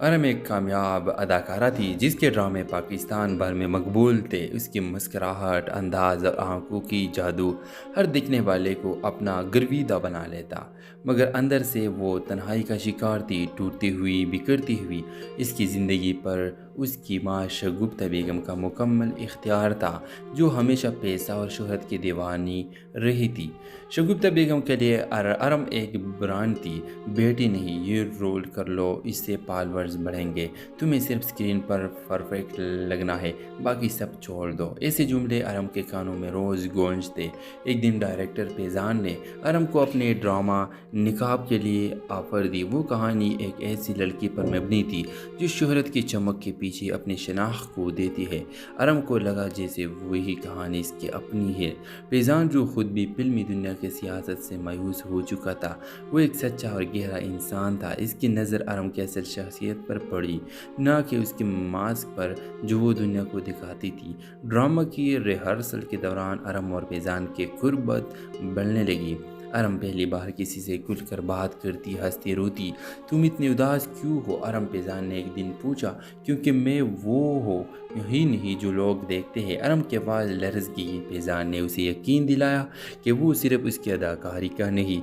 ارم ایک کامیاب اداکارہ تھی جس کے ڈرامے پاکستان بھر میں مقبول تھے۔ اس کی مسکراہٹ، انداز اور آنکھوں کی جادو ہر دیکھنے والے کو اپنا گرویدہ بنا لیتا، مگر اندر سے وہ تنہائی کا شکار تھی، ٹوٹتی ہوئی، بکھرتی ہوئی۔ اس کی زندگی پر اس کی ماں شگفتہ بیگم کا مکمل اختیار تھا، جو ہمیشہ پیسہ اور شہرت کی دیوانی رہی تھی۔ شگفتہ بیگم کے لیے ارم ایک برانڈ تھی۔ بیٹی نہیں، یہ رول کر لو، اس سے فالورز بڑھیں گے، تمہیں صرف اسکرین پر پرفیکٹ لگنا ہے، باقی سب چھوڑ دو۔ ایسے جملے ارم کے کانوں میں روز گونجتے۔ ایک دن ڈائریکٹر فیضان نے ارم کو اپنے ڈرامہ نقاب کے لیے آفر دی۔ وہ کہانی ایک ایسی لڑکی پر مبنی تھی جو شہرت کی چمک کے پیچھے اپنی شناخت کو دیتی ہے۔ ارم کو لگا جیسے وہی کہانی اس کی اپنی ہے۔ فیضان جو خود بھی فلمی دنیا کے سیاست سے مایوس ہو چکا تھا، وہ ایک سچا اور گہرا انسان تھا۔ اس کی نظر ارم کی اصل شخصیت پر پڑی، نہ کہ اس کے ماسک پر جو وہ دنیا کو دکھاتی تھی۔ ڈرامہ کی ریہرسل کے دوران ارم اور فیضان کی قربت بڑھنے لگی۔ ارم پہلی بار کسی سے کھل کر بات کرتی، ہنستی، روتی۔ تم اتنی اداس کیوں ہو؟ ارم فیضان نے ایک دن پوچھا۔ کیونکہ میں وہ ہوں ہی نہیں جو لوگ دیکھتے ہیں۔ ارم کی آواز لرز گئی۔ فیضان نے اسے یقین دلایا کہ وہ صرف اس کی اداکاری کا نہیں،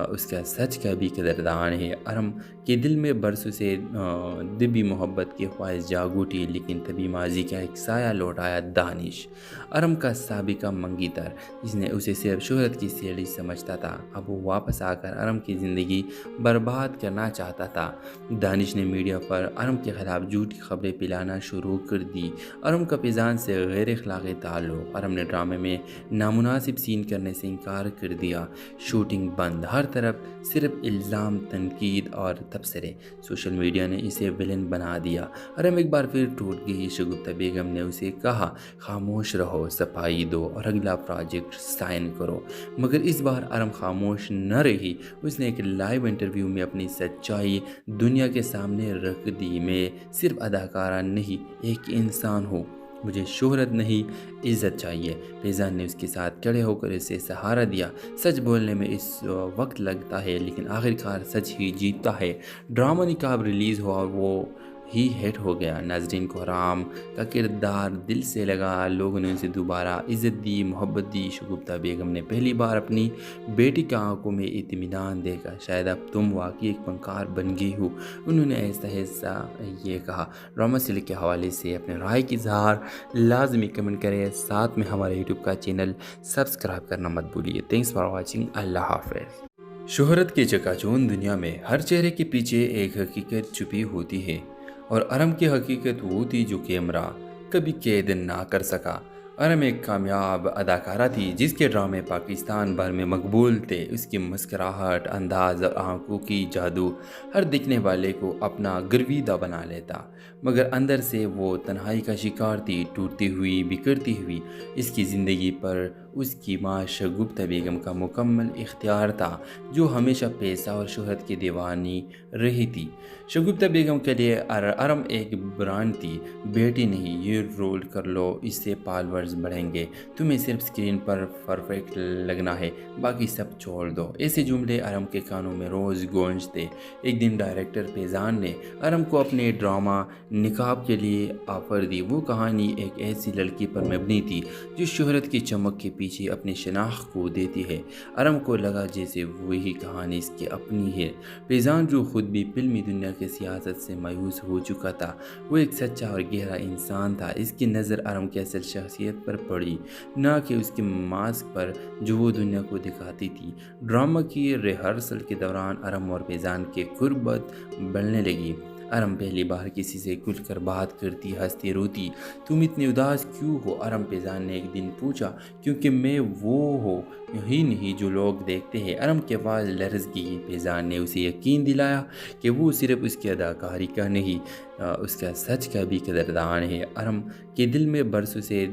اس کا سچ کا بھی قدردان ہے۔ ارم کے دل میں برسوں سے دبی محبت کی خواہش جاگ اٹھی، لیکن تبھی ماضی کا ایک سایہ لوٹ آیا، دانش، ارم کا سابقہ منگی تر، جس نے اسے صرف شہرت کی سیڑھی سمجھتا تھا۔ اب وہ واپس آ کر ارم کی زندگی برباد کرنا چاہتا تھا۔ دانش نے میڈیا پر ارم کے خلاف جھوٹی خبریں پھیلانا شروع کر دی۔ ارم کا فیضان سے غیر اخلاقی تعلق۔ ارم نے ڈرامے میں نامناسب سین کرنے سے انکار کر دیا۔ شوٹنگ بند، ہر طرف صرف الزام، تنقید اور تبصرے۔ سوشل میڈیا نے اسے ویلن بنا دیا۔ ارم ایک بار پھر ٹوٹ گئی۔ شگفتہ بیگم نے اسے کہا، خاموش رہو، صفائی دو اور اگلا پروجیکٹ سائن کرو، مگر اس بار ارم خاموش نہ رہی۔ اس نے ایک لائیو انٹرویو میں اپنی سچائی دنیا کے سامنے رکھ دی۔ میں صرف اداکارہ نہیں، ایک انسان ہوں، مجھے شہرت نہیں، عزت چاہیے۔ فیضان نے اس کے ساتھ کھڑے ہو کر اسے سہارا دیا۔ سچ بولنے میں اس وقت لگتا ہے، لیکن آخرکار سچ ہی جیتتا ہے۔ ڈرامہ نقاب ریلیز ہوا اور وہ ہی ہٹ ہو گیا۔ ناظرین کو رام کا کردار دل سے لگا، لوگوں نے اسے دوبارہ عزت دی، محبت دی۔ شگفتہ بیگم نے پہلی بار اپنی بیٹی کی آنکھوں میں اطمینان دیکھا۔ شاید اب تم واقعی ایک فنکار بن گئی ہو، انہوں نے ایسا یہ کہا۔ ڈرامہ سیریل کے حوالے سے اپنے رائے کی اظہار لازمی کمنٹ کریں، ساتھ میں ہمارے یوٹیوب کا چینل سبسکرائب کرنا مت بھولیے۔ Thanks for watching. اللہ حافظ۔ شہرت کی چکا چوند دنیا میں ہر چہرے کے پیچھے ایک حقیقت چھپی ہوتی ہے، اور ارم کی حقیقت وہ تھی جو کیمرہ کبھی قید نہ کر سکا۔ ارم ایک کامیاب اداکارہ تھی جس کے ڈرامے پاکستان بھر میں مقبول تھے۔ اس کی مسکراہٹ، انداز اور آنکھوں کی جادو ہر دیکھنے والے کو اپنا گرویدہ بنا لیتا، مگر اندر سے وہ تنہائی کا شکار تھی، ٹوٹتی ہوئی، بکھرتی ہوئی۔ اس کی زندگی پر اس کی ماں شگفتہ بیگم کا مکمل اختیار تھا، جو ہمیشہ پیسہ اور شہرت کی دیوانی رہی تھی۔ شگفتہ بیگم کے لیے ارم ایک برانڈ تھی۔ بیٹی نہیں، یہ رول کر لو، اس سے فالورز بڑھیں گے، تمہیں صرف اسکرین پر پرفیکٹ لگنا ہے، باقی سب چھوڑ دو۔ ایسے جملے ارم کے کانوں میں روز گونجتے۔ ایک دن ڈائریکٹر فیضان نے ارم کو اپنے ڈرامہ نقاب کے لیے آفر دی۔ وہ کہانی ایک ایسی لڑکی پر مبنی تھی جو شہرت کی چمک کے پیچھے اپنی شناخت کو دیتی ہے۔ ارم کو لگا جیسے وہی کہانی اس کی اپنی ہے۔ فیضان جو خود بھی فلمی دنیا کے سیاست سے مایوس ہو چکا تھا، وہ ایک سچا اور گہرا انسان تھا۔ اس کی نظر ارم کی اصل شخصیت پر پڑی، نہ کہ اس کے ماسک پر جو وہ دنیا کو دکھاتی تھی۔ ڈرامہ کی ریہرسل کے دوران ارم اور فیضان کی قربت بڑھنے لگی۔ ارم پہلی بار کسی سے کھل کر بات کرتی، ہنستی، روتی۔ تم اتنی اداس کیوں ہو؟ ارم فیضان نے ایک دن پوچھا۔ کیونکہ میں وہ ہوں ہی نہیں جو لوگ دیکھتے ہیں۔ ارم کی آواز لرز گئی۔ فیضان نے اسے یقین دلایا کہ وہ صرف اس کی اداکاری کا نہیں، اس کا سچ کا بھی قدردان ہے۔ ارم کے دل میں برسوں سے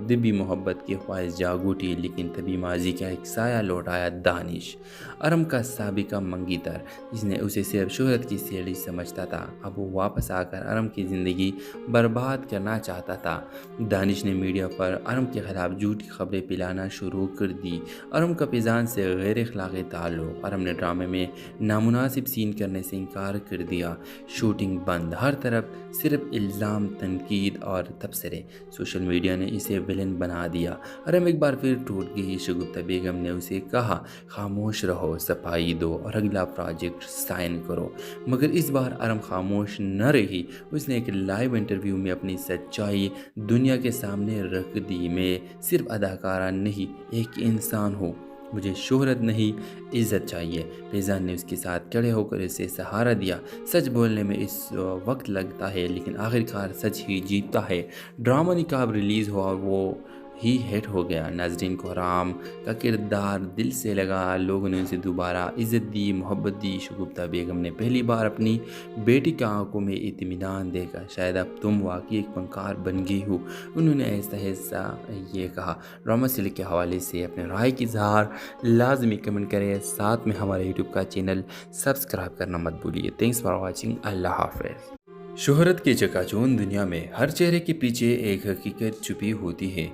دبی محبت کی خواہش جاگ اٹھی، لیکن تبھی ماضی کا ایک سایہ لوٹ آیا، دانش، ارم کا سابقہ منگی تر، جس نے اسے صرف شہرت کی سیڑھی سمجھتا تھا۔ اب وہ واپس آ کر ارم کی زندگی برباد کرنا چاہتا تھا۔ دانش نے میڈیا پر ارم کے خلاف جھوٹی خبریں پھیلانا شروع کر دی۔ ارم کا فیضان سے غیر اخلاقی تعلق، ارم نے ڈرامے میں نامناسب سین کرنے سے انکار کر دیا، شوٹنگ بند، ہر طرف صرف الزام، تنقید اور تبصرے، سوشل میڈیا نے اسے ویلن بنا دیا۔ ارم ایک بار پھر ٹوٹ گئی، شگفتہ بیگم نے اسے کہا خاموش رہو، صفائی دو اور اگلا پروجیکٹ سائن کرو، مگر اس بار ارم خاموش نہ رہی۔ اس نے ایک لائیو انٹرویو میں اپنی سچائی دنیا کے سامنے رکھ دی۔ میں صرف اداکارہ نہیں، ایک انسان ہوں، مجھے شہرت نہیں، عزت چاہیے۔ فیضان نے اس کے ساتھ کھڑے ہو کر اسے سہارا دیا۔ سچ بولنے میں اس وقت لگتا ہے لیکن آخرکار سچ ہی جیتتا ہے۔ ڈرامہ نقاب ریلیز ہوا اور وہ ہی ہٹ ہو گیا۔ ناظرین کو رام کا کردار دل سے لگا، لوگوں نے اسے دوبارہ عزت دی، محبت دی۔ شگفتہ بیگم نے پہلی بار اپنی بیٹی کی آنکھوں میں اطمینان دیکھا، شاید اب تم واقعی ایک فنکار بن گئی ہو، انہوں نے ایسا یہ کہا۔ ڈرامہ سلک کے حوالے سے اپنے رائے کی اظہار لازمی کمنٹ کریں، ساتھ میں ہمارے یوٹیوب کا چینل سبسکرائب کرنا مت بھولیے۔ تھینکس فار واچنگ، اللہ حافظ۔ شہرت کی چکا چوند دنیا میں ہر چہرے کے پیچھے ایک حقیقت چھپی ہوتی ہے،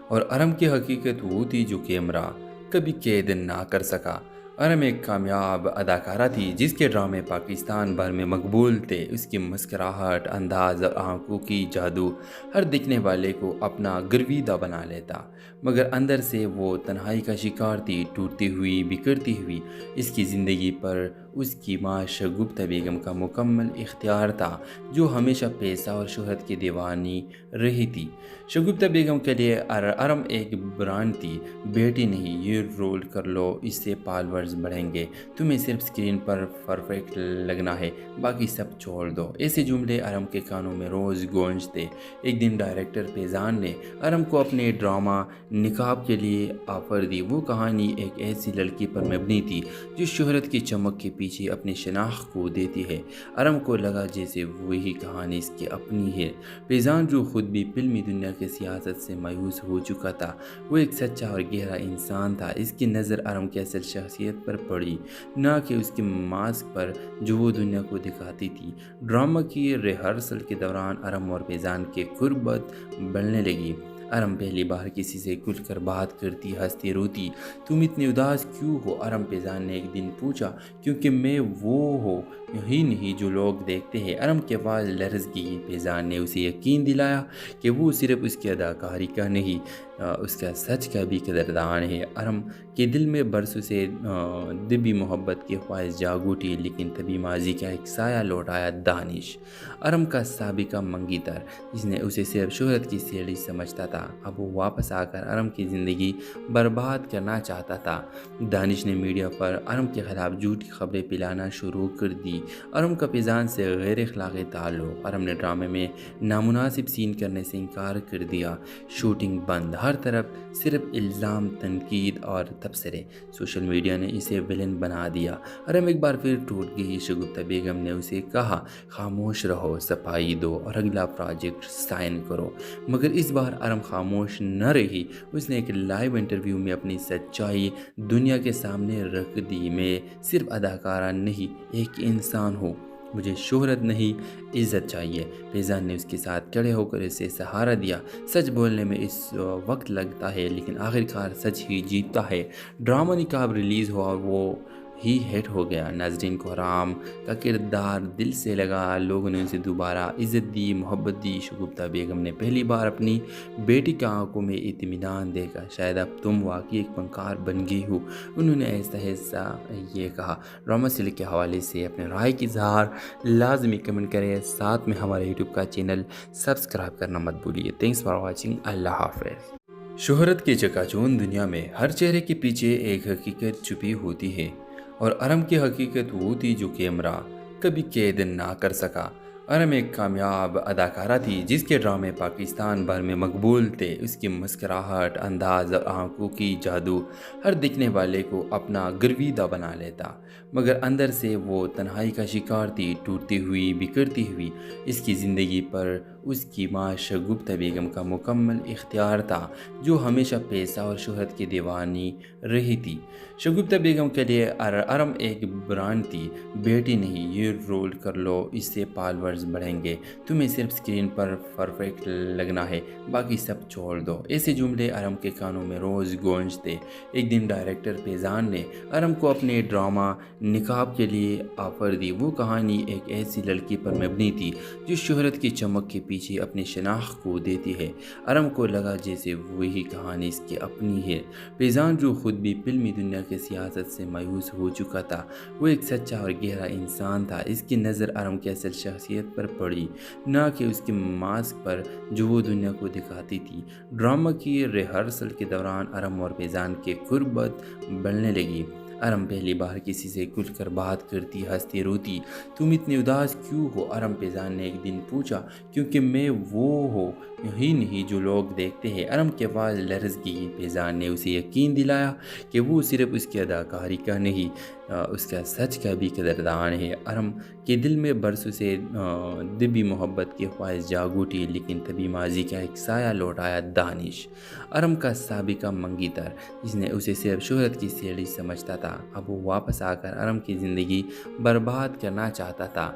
اور ارم کی حقیقت وہ تھی جو کیمرہ کبھی قید نہ کر سکا۔ ارم ایک کامیاب اداکارہ تھی جس کے ڈرامے پاکستان بھر میں مقبول تھے۔ اس کی مسکراہٹ، انداز اور آنکھوں کی جادو ہر دیکھنے والے کو اپنا گرویدہ بنا لیتا، مگر اندر سے وہ تنہائی کا شکار تھی، ٹوٹتی ہوئی، بکھرتی ہوئی۔ اس کی زندگی پر اس کی ماں شگفتہ بیگم کا مکمل اختیار تھا، جو ہمیشہ پیسہ اور شہرت کی دیوانی رہی تھی۔ شگفتہ بیگم کے لیے ارم ایک برانڈ تھی، بیٹی نہیں، یہ رول کر لو، اس سے فالورز بڑھیں گے، تمہیں صرف اسکرین پر پرفیکٹ لگنا ہے، باقی سب چھوڑ دو۔ ایسے جملے ارم کے کانوں میں روز گونجتے۔ ایک دن ڈائریکٹر فیضان نے ارم کو اپنے ڈرامہ نقاب کے لیے آفر دی۔ وہ کہانی ایک ایسی لڑکی پر مبنی تھی جو شہرت کی چمک کے پیچھے اپنی شناخت کو دیتی ہے۔ ارم کو لگا جیسے وہی کہانی اس کی اپنی ہے۔ فیضان جو خود بھی فلمی دنیا کی سیاست سے مایوس ہو چکا تھا، وہ ایک سچا اور گہرا انسان تھا۔ اس کی نظر ارم کی اصل شخصیت پر پڑی، نہ کہ اس کے ماسک پر جو وہ دنیا کو دکھاتی تھی۔ ڈرامہ کی ریہرسل کے دوران ارم اور فیضان کی قربت بڑھنے لگی۔ ارم پہلی بار کسی سے کھل کر بات کرتی، ہنستی، روتی۔ تم اتنے اداس کیوں ہو؟ ارم فیضان نے ایک دن پوچھا۔ کیونکہ میں وہ ہوں ہی نہیں جو لوگ دیکھتے ہیں۔ ارم کے آواز لرز گئی۔ فیضان نے اسے یقین دلایا کہ وہ صرف اس کی اداکاری کا نہیں، اس کا سچ کا بھی قدردان ہے۔ ارم کے دل میں برسوں سے دبی محبت کی خواہش جاگ اٹھی، لیکن تبھی ماضی کا ایک سایہ لوٹ آیا، دانش، ارم کا سابقہ منگی تر، جس نے اسے صرف شہرت کی سیڑھی سمجھتا تھا۔ اب وہ واپس آ کر ارم کی زندگی برباد کرنا چاہتا تھا۔ دانش نے میڈیا پر ارم کے خلاف جھوٹی خبریں پھیلانا شروع کر دی۔ ارم کا فیضان سے غیر اخلاقی تعلق، ارم نے ڈرامے میں نامناسب سین کرنے سے انکار کر دیا، شوٹنگ بند، ہر طرف صرف الزام، تنقید اور تبصرے، سوشل میڈیا نے اسے ویلن بنا دیا۔ ارم ایک بار پھر ٹوٹ گئی۔ شگفتہ بیگم نے اسے کہا خاموش رہو، صفائی دو اور اگلا پروجیکٹ سائن کرو، مگر اس بار ارم خاموش نہ رہی۔ اس نے ایک لائیو انٹرویو میں اپنی سچائی دنیا کے سامنے رکھ دی۔ میں صرف اداکارہ نہیں، ایک انسان ہوں، مجھے شہرت نہیں، عزت چاہیے۔ فیضان نے اس کے ساتھ کھڑے ہو کر اسے سہارا دیا۔ سچ بولنے میں اس وقت لگتا ہے لیکن آخرکار سچ ہی جیتتا ہے۔ ڈرامہ نقاب ریلیز ہوا اور وہ ہی ہٹ ہو گیا۔ ناظرین کو رام کا کردار دل سے لگا، لوگوں نے اسے دوبارہ عزت دی، محبت دی۔ شگفتہ بیگم نے پہلی بار اپنی بیٹی کی آنکھوں میں اطمینان دیکھا، شاید اب تم واقعی ایک فنکار بن گئی ہو، انہوں نے ایسا یہ کہا۔ ڈرامہ سلک کے حوالے سے اپنے رائے کی اظہار لازمی کمنٹ کریں، ساتھ میں ہمارے یوٹیوب کا چینل سبسکرائب کرنا مت بھولیے۔ تھینکس فار واچنگ، اللہ حافظ۔ شہرت کی چکا چوند دنیا میں ہر چہرے کے پیچھے ایک حقیقت چھپی ہوتی ہے، اور ارم کی حقیقت وہ تھی جو کیمرہ کبھی قید نہ کر سکا۔ ارم ایک کامیاب اداکارہ تھی جس کے ڈرامے پاکستان بھر میں مقبول تھے۔ اس کی مسکراہٹ، انداز اور آنکھوں کی جادو ہر دیکھنے والے کو اپنا گرویدہ بنا لیتا، مگر اندر سے وہ تنہائی کا شکار تھی، ٹوٹتی ہوئی، بکھرتی ہوئی۔ اس کی زندگی پر اس کی ماں شگفتہ بیگم کا مکمل اختیار تھا، جو ہمیشہ پیسہ اور شہرت کی دیوانی رہی تھی۔ شگفتہ بیگم کے لیے ارم ایک برانڈ تھی، بیٹی نہیں، یہ رول کر لو، اس سے فالورز فالورز بڑھیں گے، تمہیں صرف اسکرین پر پرفیکٹ لگنا ہے، باقی سب چھوڑ دو۔ ایسے جملے ارم کے کانوں میں روز گونجتے۔ ایک دن ڈائریکٹر فیضان نے ارم کو اپنے ڈرامہ نقاب کے لیے آفر دی۔ وہ کہانی ایک ایسی لڑکی پر مبنی تھی جو شہرت کی چمک کے پیچھے اپنی شناخت کو دیتی ہے۔ ارم کو لگا جیسے وہی کہانی اس کی اپنی ہے۔ فیضان جو خود بھی فلمی دنیا کے سیاست سے مایوس ہو چکا تھا، وہ ایک سچا اور گہرا انسان تھا۔ اس کی نظر ارم کی اصل شخصیت پر پڑی، نہ کہ اس کے ماسک پر جو وہ دنیا کو دکھاتی تھی۔ ڈرامہ کی ریہرسل کے دوران ارم اور فیضان کی قربت بڑھنے لگی۔ ارم پہلی بار کسی سے کھل کر بات کرتی، ہنستی، روتی۔ تم اتنے اداس کیوں ہو؟ ارم فیضان نے ایک دن پوچھا۔ کیونکہ میں وہ ہوں ہی نہیں جو لوگ دیکھتے ہیں۔ ارم کی آواز لرز گئی۔ فیضان نے اسے یقین دلایا کہ وہ صرف اس کی اداکاری کا نہیں، اس کا سچ کا بھی قدردان ہے۔ ارم کے دل میں برسوں سے دبی محبت کی خواہش جاگ اٹھی، لیکن تبھی ماضی کا ایک سایہ لوٹ آیا، دانش، ارم کا سابقہ منگی تر، جس نے اسے صرف شہرت کی سیڑھی سمجھتا تھا۔ اب وہ واپس آ کر ارم کی زندگی برباد کرنا چاہتا تھا۔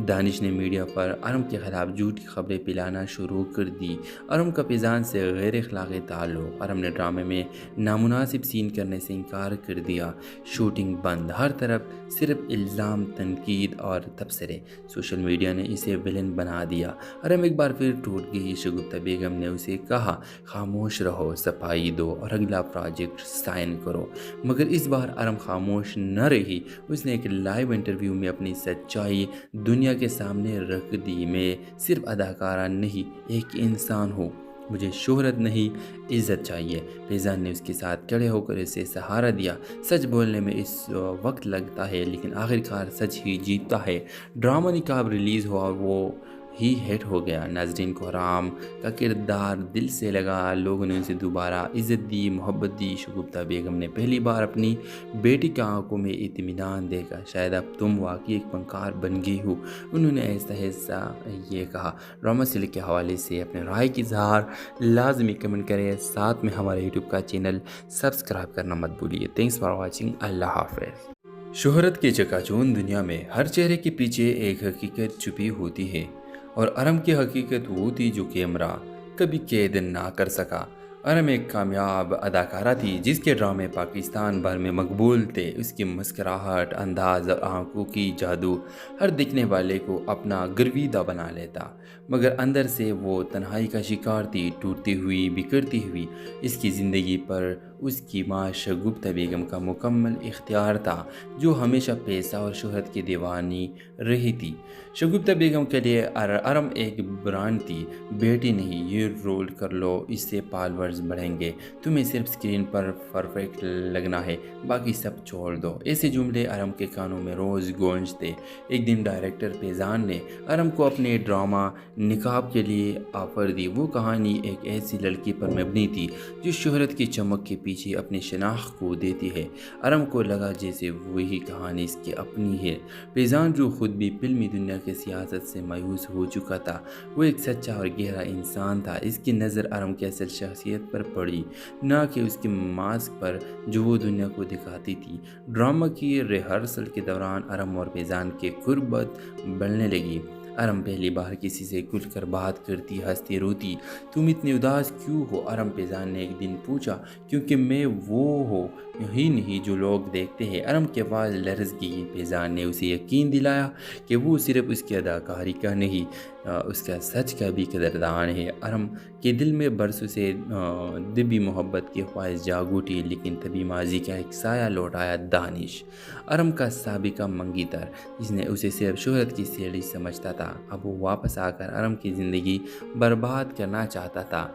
دانش نے میڈیا پر ارم کے خلاف جھوٹی خبریں پھیلانا شروع کر دی۔ ارم کا فیضان سے غیر اخلاقی تعلق۔ ارم نے ڈرامے میں نامناسب سین کرنے سے انکار کر دیا۔ شوٹنگ بند، ہر طرف صرف الزام، تنقید اور تبصرے۔ سوشل میڈیا نے اسے ویلن بنا دیا۔ ارم ایک بار پھر ٹوٹ گئی۔ شگفتہ بیگم نے اسے کہا، خاموش رہو، صفائی دو اور اگلا پروجیکٹ سائن کرو۔ مگر اس بار ارم خاموش نہ رہی۔ اس نے ایک لائیو انٹرویو میں اپنی سچائی دنیا کے سامنے رکھ دی۔ میں صرف اداکارہ نہیں، ایک انسان ہوں۔ مجھے شہرت نہیں، عزت چاہیے۔ فیضان نے اس کے ساتھ کھڑے ہو کر اسے سہارا دیا۔ سچ بولنے میں اس وقت لگتا ہے، لیکن آخرکار سچ ہی جیتتا ہے۔ ڈرامہ نقاب ریلیز ہوا اور وہ ہی ہٹ ہو گیا۔ ناظرین کو رام کا کردار دل سے لگا، لوگوں نے اسے دوبارہ عزت دی، محبت دی۔ شگفتہ بیگم نے پہلی بار اپنی بیٹی کی آنکھوں میں اطمینان دیکھا۔ شاید اب تم واقعی ایک فنکار بن گئی ہو، انہوں نے ایسا ایسا یہ کہا۔ ڈرامہ سلک کے حوالے سے اپنے رائے کی اظہار لازمی کمنٹ کریں، ساتھ میں ہمارے یوٹیوب کا چینل سبسکرائب کرنا مت بھولیے۔ Thanks for watching. اللہ حافظ۔ شہرت کے چکا چوند دنیا میں ہر چہرے کے پیچھے ایک حقیقت چھپی ہوتی ہے، اور ارم کی حقیقت وہ تھی جو کیمرہ کبھی قید نہ کر سکا۔ ارم ایک کامیاب اداکارہ تھی جس کے ڈرامے پاکستان بھر میں مقبول تھے۔ اس کی مسکراہٹ، انداز اور آنکھوں کی جادو ہر دیکھنے والے کو اپنا گرویدہ بنا لیتا، مگر اندر سے وہ تنہائی کا شکار تھی، ٹوٹتی ہوئی، بکھرتی ہوئی۔ اس کی زندگی پر اس کی ماں شگفتہ بیگم کا مکمل اختیار تھا، جو ہمیشہ پیسہ اور شہرت کی دیوانی رہی تھی۔ شگفتہ بیگم کے لیے ارم ایک برانڈ تھی۔ بیٹی نہیں، یہ رول کر لو، اس سے فالورز بڑھیں گے، تمہیں صرف اسکرین پر پرفیکٹ لگنا ہے، باقی سب چھوڑ دو۔ ایسے جملے ارم کے کانوں میں روز گونجتے۔ ایک دن ڈائریکٹر فیضان نے ارم کو اپنے ڈرامہ نقاب کے لیے آفر دی۔ وہ کہانی ایک ایسی لڑکی پر مبنی تھی جو شہرت کی چمک کے پیچھے اپنی شناخت کو دیتی ہے۔ ارم کو لگا جیسے وہی کہانی اس کی اپنی ہے۔ فیضان جو خود بھی فلمی دنیا کے سیاست سے مایوس ہو چکا تھا، وہ ایک سچا اور گہرا انسان تھا۔ اس کی نظر ارم کی اصل شخصیت پر پڑی، نہ کہ اس کے ماسک پر جو وہ دنیا کو دکھاتی تھی۔ ڈرامہ کی ریہرسل کے دوران ارم اور فیضان کی قربت بڑھنے لگی۔ ارم پہلی بار کسی سے کھل کر بات کرتی، ہنستی، روتی۔ تم اتنے اداس کیوں ہو؟ ارم فیضان نے ایک دن پوچھا۔ کیونکہ میں وہ ہوں ہی نہیں جو لوگ دیکھتے ہیں۔ ارم کی آواز لرز گئی۔ فیضان نے اسے یقین دلایا کہ وہ صرف اس کی اداکاری کا نہیں، اس کا سچ کا بھی قدردان ہے۔ ارم کے دل میں برسوں سے دبی محبت کی خواہش جاگ اٹھی، لیکن تبھی ماضی کا ایک سایہ لوٹ آیا، دانش، ارم کا سابقہ منگی تر، جس نے اسے صرف شہرت کی سیڑھی سمجھتا تھا۔ اب وہ واپس آ کر ارم کی زندگی برباد کرنا چاہتا تھا۔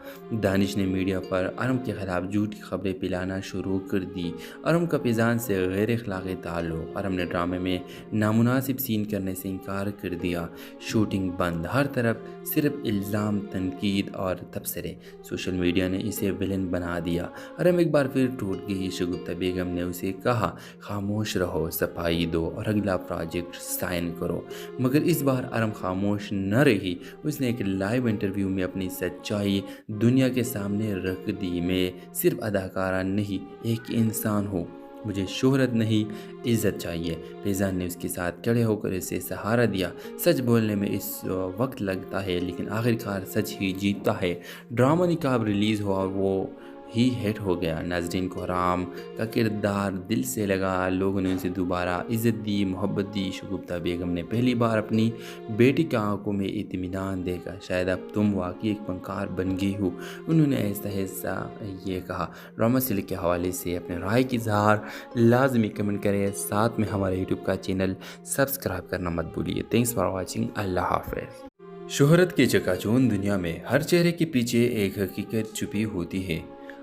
دانش نے میڈیا پر ارم کے خلاف جھوٹی خبریں پھیلانا شروع کر دی۔ ارم کا فیضان سے غیر اخلاقی تعلق۔ ارم نے ڈرامے میں نامناسب سین کرنے سے انکار کر دیا۔ شوٹنگ بند، ہر طرف صرف الزام، تنقید اور تبصرے۔ سوشل میڈیا نے اسے ویلن بنا دیا۔ ارم ایک بار پھر ٹوٹ گئی۔ شگفتہ بیگم نے اسے کہا، خاموش رہو، صفائی دو اور اگلا پروجیکٹ سائن کرو۔ مگر اس بار ارم خاموش نہ رہی۔ اس نے ایک لائیو انٹرویو میں اپنی سچائی دنیا کے سامنے رکھ دی۔ میں صرف اداکارہ نہیں، ایک انسان ہوں۔ مجھے شہرت نہیں عزت چاہیے۔ فیضان نے اس کے ساتھ کھڑے ہو کر اسے سہارا دیا۔ سچ بولنے میں اس وقت لگتا ہے لیکن آخرکار سچ ہی جیتتا ہے۔ ڈرامہ نقاب ریلیز ہوا اور وہ ہی ہٹ ہو گیا۔ ناظرین کو حرام کا کردار دل سے لگا، لوگوں نے اسے دوبارہ عزت دی، محبت دی۔ شگفتہ بیگم نے پہلی بار اپنی بیٹی کی آنکھوں میں اطمینان دیکھا۔ شاید اب تم واقعی ایک فنکار بن گئی ہو، انہوں نے ایسا یہ کہا۔ ڈرامہ سیریل کے حوالے سے اپنے رائے کی اظہار لازمی کمنٹ کریں، ساتھ میں ہمارے یوٹیوب کا چینل سبسکرائب کرنا مت بھولیے۔ تھینکس فار واچنگ، اللہ حافظ۔ شہرت کے چکا چوند دنیا میں ہر چہرے کے پیچھے ایک حقیقت چھپی ہوتی ہے،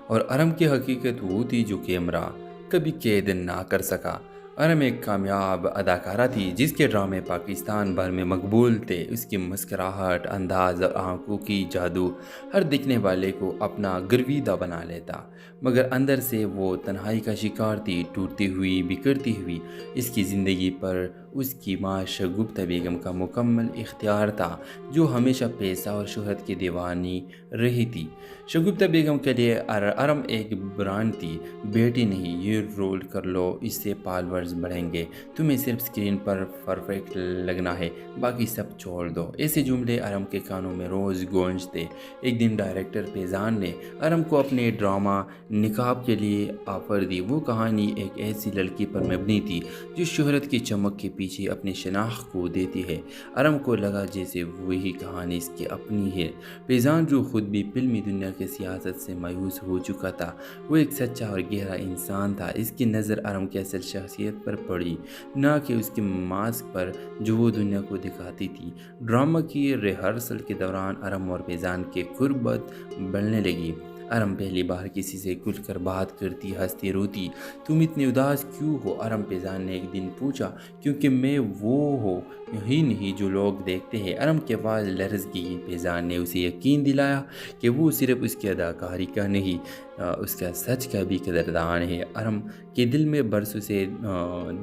اور ارم کی حقیقت وہ تھی جو کیمرہ کبھی قید نہ کر سکا۔ ارم ایک کامیاب اداکارہ تھی جس کے ڈرامے پاکستان بھر میں مقبول تھے۔ اس کی مسکراہٹ، انداز اور آنکھوں کی جادو ہر دیکھنے والے کو اپنا گرویدہ بنا لیتا، مگر اندر سے وہ تنہائی کا شکار تھی، ٹوٹتی ہوئی، بکھرتی ہوئی۔ اس کی زندگی پر اس کی ماں شگفتہ بیگم کا مکمل اختیار تھا، جو ہمیشہ پیسہ اور شہرت کی دیوانی رہی تھی۔ شگفتہ بیگم کے لیے ارم ایک برانڈ تھی۔ بیٹی نہیں، یہ رول کر لو، اس سے فالورز بڑھیں گے، تمہیں صرف اسکرین پر پرفیکٹ لگنا ہے، باقی سب چھوڑ دو۔ ایسے جملے ارم کے کانوں میں روز گونجتے۔ ایک دن ڈائریکٹر فیضان نے ارم کو اپنے ڈرامہ نقاب کے لیے آفر دی۔ وہ کہانی ایک ایسی لڑکی پر مبنی تھی جو شہرت کی چمک کے پیچھے اپنی شناخت کو دیتی ہے۔ ارم کو لگا جیسے وہی کہانی اس کی اپنی ہے۔ فیضان جو خود بھی فلمی دنیا کی سیاست سے مایوس ہو چکا تھا، وہ ایک سچا اور گہرا انسان تھا۔ اس کی نظر ارم کی اصل شخصیت پر پڑی، نہ کہ اس کے ماسک پر جو وہ دنیا کو دکھاتی تھی۔ ڈرامہ کی ریہرسل کے دوران ارم اور فیضان کی قربت بڑھنے لگی۔ ارم پہلی بار کسی سے کھل کر بات کرتی، ہنستی، روتی۔ تم اتنی اداس کیوں ہو؟ ارم فیضان نے ایک دن پوچھا۔ کیونکہ میں وہ ہوں ہی نہیں جو لوگ دیکھتے ہیں۔ ارم کی آواز لرز گئی۔ فیضان نے اسے یقین دلایا کہ وہ صرف اس کی اداکاری کا نہیں، اس کا سچ کا بھی قدردان ہے۔ ارم کے دل میں برسوں سے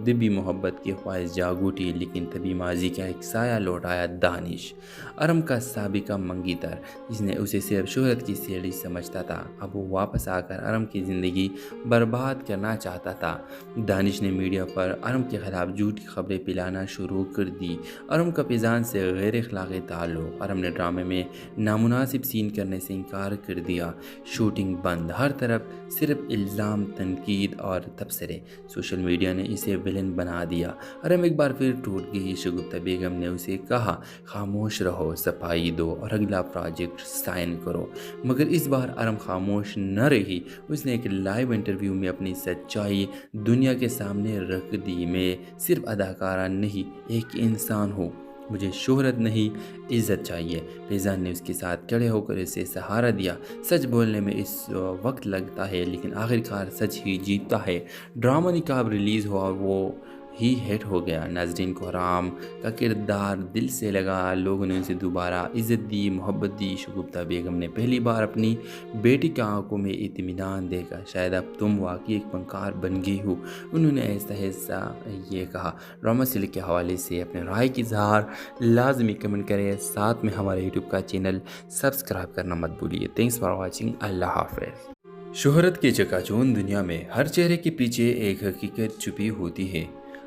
دبی محبت کی خواہش جاگ اٹھی، لیکن تبھی ماضی کا ایک سایہ لوٹ آیا، دانش، ارم کا سابقہ منگی تر، جس نے اسے صرف شہرت کی سیڑھی سمجھتا تھا۔ اب وہ واپس آ کر ارم کی زندگی برباد کرنا چاہتا تھا۔ دانش نے میڈیا پر ارم کے خلاف جھوٹی خبریں پھیلانا شروع کر دی۔ ارم کا فیضان سے غیر اخلاقی تعلق۔ ارم نے ڈرامے میں نامناسب سین کرنے سے انکار کر دیا۔ شوٹنگ بند، ہر طرف صرف الزام، تنقید اور تبصرے۔ سوشل میڈیا نے اسے ویلن بنا دیا۔ ارم ایک بار پھر ٹوٹ گئی۔ شگفتہ بیگم نے اسے کہا، خاموش رہو، صفائی دو اور اگلا پروجیکٹ سائن کرو، مگر اس بار ارم خاموش نہ رہی۔ اس نے ایک لائیو انٹرویو میں اپنی سچائی دنیا کے سامنے رکھ دی۔ میں صرف اداکارہ نہیں، ایک انسان ہوں، مجھے شہرت نہیں عزت چاہیے۔ فیضان نے اس کے ساتھ کھڑے ہو کر اسے سہارا دیا۔ سچ بولنے میں اس وقت لگتا ہے لیکن آخرکار سچ ہی جیتتا ہے۔ ڈرامہ نقاب ریلیز ہوا اور وہ ہی ہٹ ہو گیا۔ ناظرین کو حرام کا کردار دل سے لگا، لوگوں نے اسے دوبارہ عزت دی، محبت دی۔ شگفتہ بیگم نے پہلی بار اپنی بیٹی کی آنکھوں میں اطمینان دیکھا۔ شاید اب تم واقعی ایک فنکار بن گئی ہو، انہوں نے ایسا یہ کہا۔ ڈرامہ سیریل کے حوالے سے اپنے رائے کی اظہار لازمی کمنٹ کریں، ساتھ میں ہمارے یوٹیوب کا چینل سبسکرائب کرنا مت بھولیے۔ تھینکس فار واچنگ، اللہ حافظ۔ شہرت کے چکا چوند دنیا میں ہر چہرے کے پیچھے ایک حقیقت چھپی ہوتی ہے،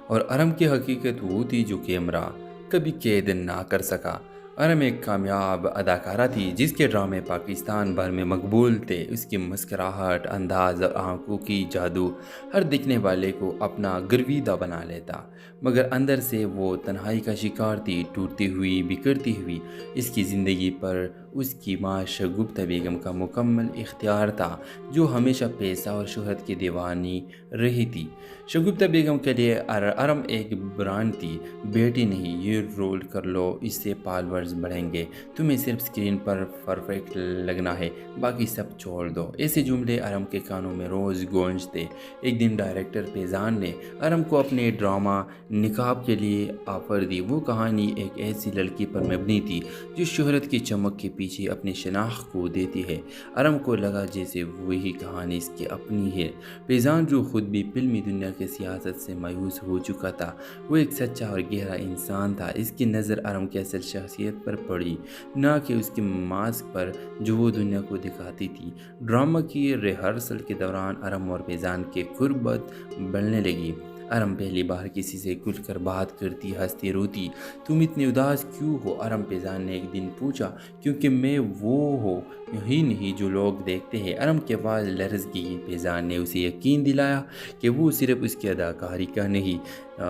اور ارم کی حقیقت وہ تھی جو کیمرہ کبھی قید نہ کر سکا۔ ارم ایک کامیاب اداکارہ تھی جس کے ڈرامے پاکستان بھر میں مقبول تھے۔ اس کی مسکراہٹ، انداز اور آنکھوں کی جادو ہر دیکھنے والے کو اپنا گرویدہ بنا لیتا، مگر اندر سے وہ تنہائی کا شکار تھی، ٹوٹتی ہوئی، بکھرتی ہوئی۔ اس کی زندگی پر اس کی ماں شگفتہ بیگم کا مکمل اختیار تھا، جو ہمیشہ پیسہ اور شہرت کی دیوانی رہی تھی۔ شگفتہ بیگم کے لیے ارم ایک برانڈ تھی۔ بیٹی نہیں، یہ رول کر لو، اس سے فالورز بڑھیں گے، تمہیں صرف اسکرین پر پرفیکٹ لگنا ہے، باقی سب چھوڑ دو۔ ایسے جملے ارم کے کانوں میں روز گونجتے۔ ایک دن ڈائریکٹر فیضان نے ارم کو اپنے ڈرامہ نقاب کے لیے آفر دی۔ وہ کہانی ایک ایسی لڑکی پر مبنی تھی جو شہرت کی چمک کے پیچھے پیچھے اپنی شناخت کو دیتی ہے۔ ارم کو لگا جیسے وہی کہانی اس کی اپنی ہے۔ فیضان، جو خود بھی فلمی دنیا کے سیاست سے مایوس ہو چکا تھا، وہ ایک سچا اور گہرا انسان تھا۔ اس کی نظر ارم کی اصل شخصیت پر پڑی، نہ کہ اس کے ماسک پر جو وہ دنیا کو دکھاتی تھی۔ ڈرامہ کی ریہرسل کے دوران ارم اور فیضان کی قربت بڑھنے لگی۔ ارم پہلی بار کسی سے کھل کر بات کرتی، ہنستی، روتی۔ تم اتنے اداس کیوں ہو؟ ارم فیضان نے ایک دن پوچھا۔ کیونکہ میں وہ ہوں ہی نہیں جو لوگ دیکھتے ہیں۔ ارم کی آواز لرز گئی۔ فیضان نے اسے یقین دلایا کہ وہ صرف اس کی اداکاری کا نہیں،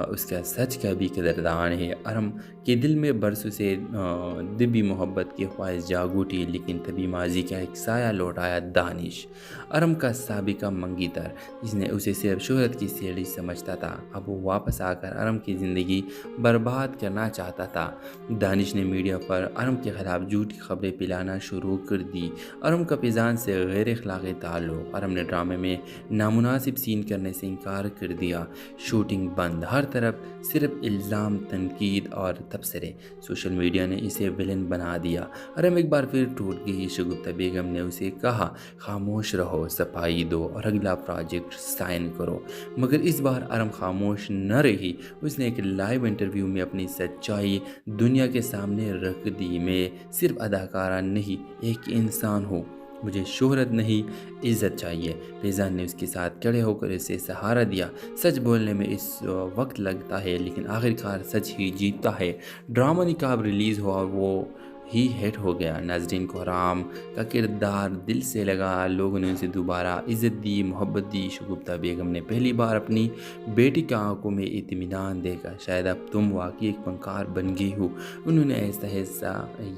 اس کا سچ کا بھی قدردان ہے۔ ارم کے دل میں برسوں سے دبی محبت کی خواہش جاگ اٹھی، لیکن تبھی ماضی کا ایک سایہ لوٹ آیا، دانش، ارم کا سابقہ منگی تر، جس نے اسے صرف شہرت کی سیڑھی سمجھتا تھا۔ اب وہ واپس آ کر ارم کی زندگی برباد کرنا چاہتا تھا۔ دانش نے میڈیا پر ارم کے خلاف جھوٹی خبریں پھیلانا شروع کر دی۔ ارم کا فیضان سے غیر اخلاقی تعلق۔ ارم نے ڈرامے میں نامناسب سین کرنے سے انکار کر دیا۔ شوٹنگ بند، ہر طرف صرف الزام، تنقید اور تبصرے۔ سوشل میڈیا نے اسے ویلن بنا دیا۔ ارم ایک بار پھر ٹوٹ گئی۔ شگفتہ بیگم نے اسے کہا، خاموش رہو، صفائی دو اور اگلا پروجیکٹ سائن کرو۔ مگر اس بار ارم خاموش نہ رہی۔ اس نے ایک لائیو انٹرویو میں اپنی سچائی دنیا کے سامنے رکھ دی۔ میں صرف اداکارہ نہیں، ایک انسان ہوں۔ مجھے شہرت نہیں، عزت چاہیے۔ فیضان نے اس کے ساتھ کھڑے ہو کر اسے سہارا دیا۔ سچ بولنے میں اس وقت لگتا ہے، لیکن آخرکار سچ ہی جیتتا ہے۔ ڈرامہ نقاب ریلیز ہوا اور وہ ہی ہٹ ہو گیا۔ ناظرین کو رام کا کردار دل سے لگا، لوگوں نے اسے دوبارہ عزت دی، محبت دی۔ شگفتہ بیگم نے پہلی بار اپنی بیٹی کی آنکھوں میں اطمینان دیکھا۔ شاید اب تم واقعی ایک فنکار بن گئی ہو، انہوں نے ایسا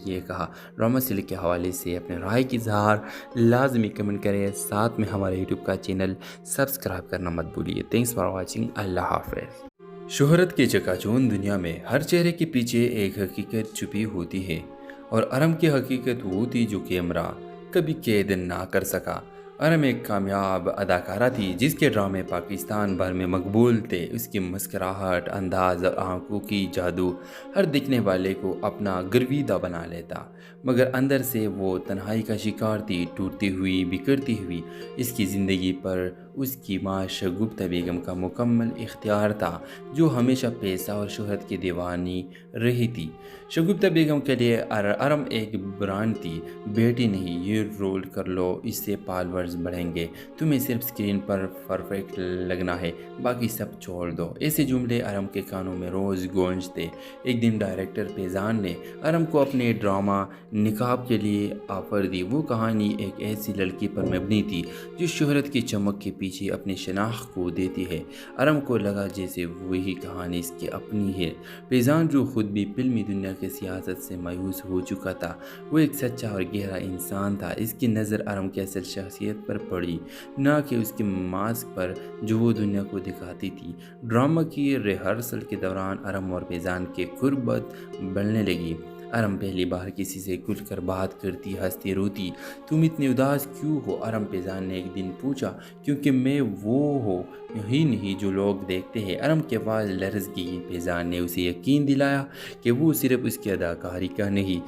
یہ کہا۔ ڈرامہ سلک کے حوالے سے اپنے رائے کی اظہار لازمی کمنٹ کریں، ساتھ میں ہمارے یوٹیوب کا چینل سبسکرائب کرنا مت بھولیے۔ Thanks for watching. اللہ حافظ۔ شہرت کے چکا چوند دنیا میں ہر چہرے کے پیچھے ایک حقیقت چھپی ہوتی ہے، اور ارم کی حقیقت وہ تھی جو کیمرہ کبھی قید نہ کر سکا۔ ارم ایک کامیاب اداکارہ تھی جس کے ڈرامے پاکستان بھر میں مقبول تھے۔ اس کی مسکراہٹ، انداز اور آنکھوں کی جادو ہر دیکھنے والے کو اپنا گرویدہ بنا لیتا، مگر اندر سے وہ تنہائی کا شکار تھی، ٹوٹتی ہوئی، بکھرتی ہوئی۔ اس کی زندگی پر اس کی ماں شگفتہ بیگم کا مکمل اختیار تھا، جو ہمیشہ پیسہ اور شہرت کی دیوانی رہی تھی۔ شگفتہ بیگم کے لیے ارم ایک برانڈ تھی۔ بیٹی نہیں، یہ رول کر لو، اس سے فالورز بڑھیں گے، تمہیں صرف اسکرین پر پرفیکٹ لگنا ہے، باقی سب چھوڑ دو۔ ایسے جملے ارم کے کانوں میں روز گونجتے۔ ایک دن ڈائریکٹر فیضان نے ارم کو اپنے ڈرامہ نقاب کے لیے آفر دی۔ وہ کہانی ایک ایسی لڑکی پر مبنی تھی جو شہرت کی چمک کے پیچھے اپنی شناخت کو دیتی ہے۔ ارم کو لگا جیسے وہی کہانی اس کی اپنی ہے۔ فیضان، جو خود بھی فلمی دنیا کے سیاست سے مایوس ہو چکا تھا، وہ ایک سچا اور گہرا انسان تھا۔ اس کی نظر ارم کی اصل شخصیت پر پڑی، نہ کہ اس کے ماسک پر جو وہ دنیا کو دکھاتی تھی۔ ڈرامہ کی ریہرسل کے دوران ارم اور فیضان کی قربت بڑھنے لگی۔ ارم پہلی بار کسی سے کھل کر بات کرتی، ہنستی، روتی۔ تم اتنے اداس کیوں ہو؟ ارم فیضان نے ایک دن پوچھا۔ کیونکہ میں وہ ہوں ہی نہیں جو لوگ دیکھتے ہیں۔ ارم کی آواز لرز گئی۔ فیضان نے اسے یقین دلایا کہ وہ صرف اس کی اداکاری کا نہیں،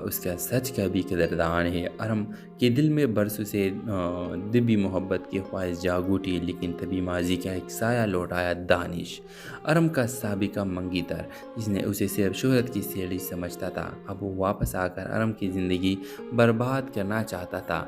اس کا سچ کا بھی قدردان ہے۔ ارم کے دل میں برسوں سے دبی محبت کی خواہش جاگ اٹھی، لیکن تبھی ماضی کا ایک سایہ لوٹ آیا، دانش، ارم کا سابقہ منگی تر، جس نے اسے صرف شہرت کی سیڑھی سمجھتا تھا۔ اب وہ واپس آ کر ارم کی زندگی برباد کرنا چاہتا تھا۔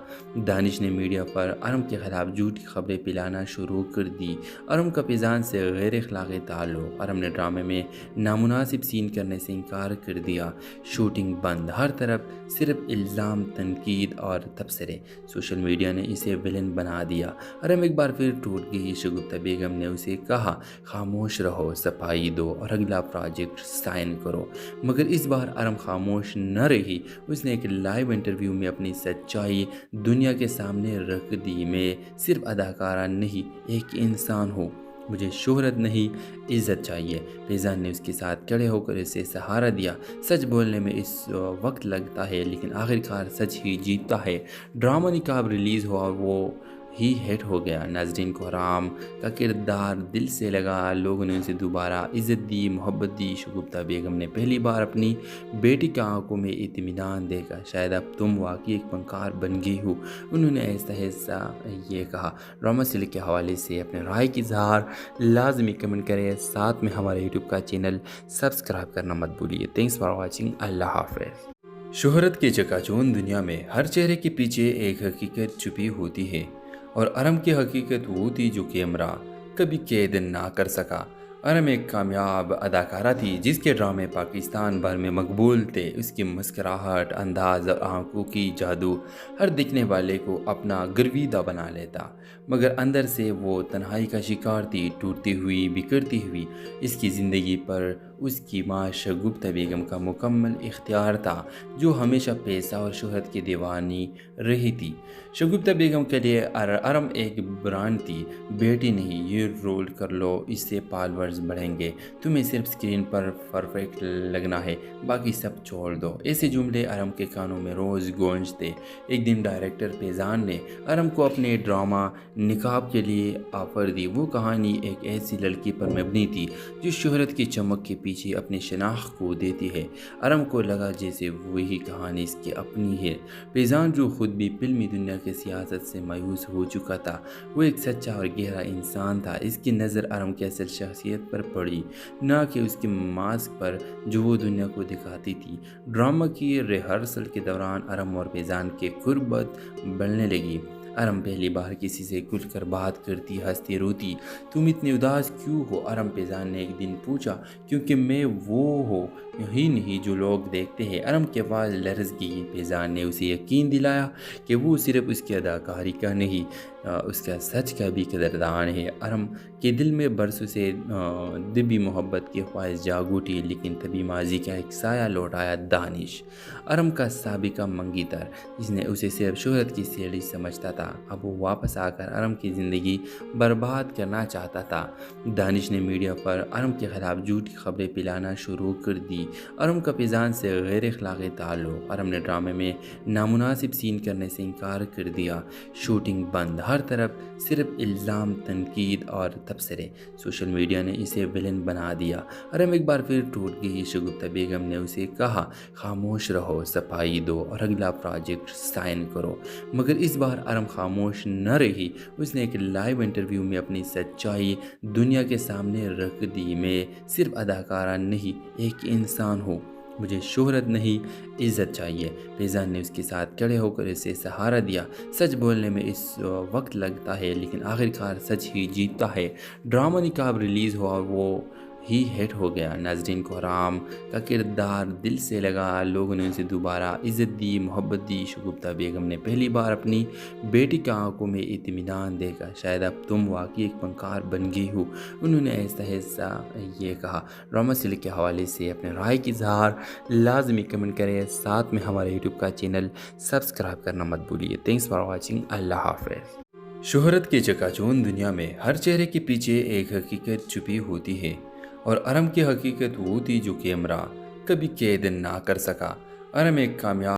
دانش نے میڈیا پر ارم کے خلاف جھوٹی خبریں پھیلانا شروع کر دی۔ ارم کا فیضان سے غیر اخلاقی تعلق۔ ارم نے ڈرامے میں نامناسب سین کرنے سے انکار کر دیا۔ شوٹنگ بند، ہر طرف صرف الزام، تنقید اور تبصرے۔ سوشل میڈیا نے اسے ویلن بنا دیا۔ ارم ایک بار پھر ٹوٹ گئی۔ شگفتہ بیگم نے اسے کہا، خاموش رہو، صفائی دو اور اگلا پروجیکٹ سائن کرو۔ مگر اس بار ارم خاموش نہ رہی۔ اس نے ایک لائیو انٹرویو میں اپنی سچائی دنیا کے سامنے رکھ دی۔ میں صرف اداکارہ نہیں، ایک انسان ہوں۔ مجھے شہرت نہیں، عزت چاہیے۔ فیضان نے اس کے ساتھ کھڑے ہو کر اسے سہارا دیا۔ سچ بولنے میں اس وقت لگتا ہے، لیکن آخرکار سچ ہی جیتتا ہے۔ ڈرامہ نقاب ریلیز ہوا اور وہ ہی ہٹ ہو گیا۔ ناظرین کو حرام کا کردار دل سے لگا، لوگوں نے اسے دوبارہ عزت دی، محبت دی۔ شگفتہ بیگم نے پہلی بار اپنی بیٹی کی آنکھوں میں اطمینان دیکھا۔ شاید اب تم واقعی ایک فنکار بن گئی ہو، انہوں نے ایسا یہ کہا۔ ڈرامہ سیریل کے حوالے سے اپنے رائے کی اظہار لازمی کمنٹ کریں، ساتھ میں ہمارے یوٹیوب کا چینل سبسکرائب کرنا مت بھولیے۔ تھینکس فار واچنگ، اللہ حافظ۔ شہرت کے چکا چوند دنیا میں ہر چہرے کے پیچھے ایک حقیقت چھپی ہوتی ہے، اور ارم کی حقیقت وہ تھی جو کیمرہ کبھی قید نہ کر سکا۔ ارم ایک کامیاب اداکارہ تھی جس کے ڈرامے پاکستان بھر میں مقبول تھے۔ اس کی مسکراہٹ، انداز اور آنکھوں کی جادو ہر دیکھنے والے کو اپنا گرویدہ بنا لیتا، مگر اندر سے وہ تنہائی کا شکار تھی، ٹوٹتی ہوئی، بکھرتی ہوئی۔ اس کی زندگی پر اس کی ماں شگفتہ بیگم کا مکمل اختیار تھا، جو ہمیشہ پیسہ اور شہرت کی دیوانی رہی تھی۔ شگفتہ بیگم کے لیے ارم ایک برانڈ تھی۔ بیٹی نہیں، یہ رول کر لو، اس سے فالورز بڑھیں گے، تمہیں صرف اسکرین پر پرفیکٹ لگنا ہے، باقی سب چھوڑ دو۔ ایسے جملے ارم کے کانوں میں روز گونجتے۔ ایک دن ڈائریکٹر فیضان نے ارم کو اپنے ڈرامہ نقاب کے لیے آفر دی۔ وہ کہانی ایک ایسی لڑکی پر مبنی تھی جو شہرت کی چمک کے پیچھے اپنی شناخت کو دیتی ہے۔ ارم کو لگا جیسے وہی کہانی اس کی اپنی ہے۔ فیضان جو خود بھی فلمی دنیا کی سیاست سے مایوس ہو چکا تھا، وہ ایک سچا اور گہرا انسان تھا۔ اس کی نظر ارم کی اصل شخصیت پر پڑی، نہ کہ اس کے ماسک پر جو وہ دنیا کو دکھاتی تھی۔ ڈرامہ کی ریہرسل کے دوران ارم اور فیضان کی قربت بڑھنے لگی۔ ارم پہلی بار کسی سے کھل کر بات کرتی، ہنستی، روتی۔ تم اتنے اداس کیوں ہو؟ ارم فیضان نے ایک دن پوچھا۔ کیونکہ میں وہ ہوں ہی نہیں جو لوگ دیکھتے ہیں۔ ارم کی آواز لرز گئی۔ فیضان نے اسے یقین دلایا کہ وہ صرف اس کی اداکاری کا نہیں، اس کا سچ کا بھی قدردان ہے۔ ارم کے دل میں برسوں سے دبی محبت کی خواہش جاگ اٹھی، لیکن تبھی ماضی کا ایک سایہ لوٹ آیا، دانش، ارم کا سابقہ منگی تر، جس نے اسے صرف شہرت کی سیڑھی سمجھتا تھا۔ اب وہ واپس آ کر ارم کی زندگی برباد کرنا چاہتا تھا۔ دانش نے میڈیا پر ارم کے خلاف جھوٹی خبریں پھیلانا شروع کر دی۔ ارم کا فیضان سے غیر اخلاقی تعلق۔ ارم نے ڈرامے میں نامناسب سین کرنے سے انکار کر دیا۔ شوٹنگ بند، ہر طرف صرف الزام، تنقید اور تبصرے۔ سوشل میڈیا نے اسے ویلن بنا دیا۔ ارم ایک بار پھر ٹوٹ گئی۔ شگفتہ بیگم نے اسے کہا، خاموش رہو، صفائی دو اور اگلا پروجیکٹ سائن کرو، مگر اس بار ارم خاموش نہ رہی۔ اس نے ایک لائیو انٹرویو میں اپنی سچائی دنیا کے سامنے رکھ دی۔ میں صرف اداکارہ نہیں، ایک انسان ہوں، مجھے شہرت نہیں، عزت چاہیے۔ فیضان نے اس کے ساتھ کھڑے ہو کر اسے سہارا دیا۔ سچ بولنے میں اس وقت لگتا ہے، لیکن آخرکار سچ ہی جیتتا ہے۔ ڈرامہ نقاب ریلیز ہوا اور وہ ہی ہٹ ہو گیا۔ ناظرین کو حرام کا کردار دل سے لگا، لوگوں نے اسے دوبارہ عزت دی، محبت دی۔ شگفتہ بیگم نے پہلی بار اپنی بیٹی کی آنکھوں میں اطمینان دیکھا۔ شاید اب تم واقعی ایک فنکار بن گئی ہو، انہوں نے ایسا یہ کہا۔ ڈرامہ سیریل کے حوالے سے اپنے رائے کی اظہار لازمی کمنٹ کریں، ساتھ میں ہمارے یوٹیوب کا چینل سبسکرائب کرنا مت بھولیے۔ تھینکس فار واچنگ، اللہ حافظ۔ شہرت کے چکا چوند دنیا میں ہر چہرے کے پیچھے ایک حقیقت چھپی ہوتی ہے، اور ارم کی حقیقت وہ تھی جو کیمرہ کبھی قید نہ کر سکا۔ ارم ایک کامیاب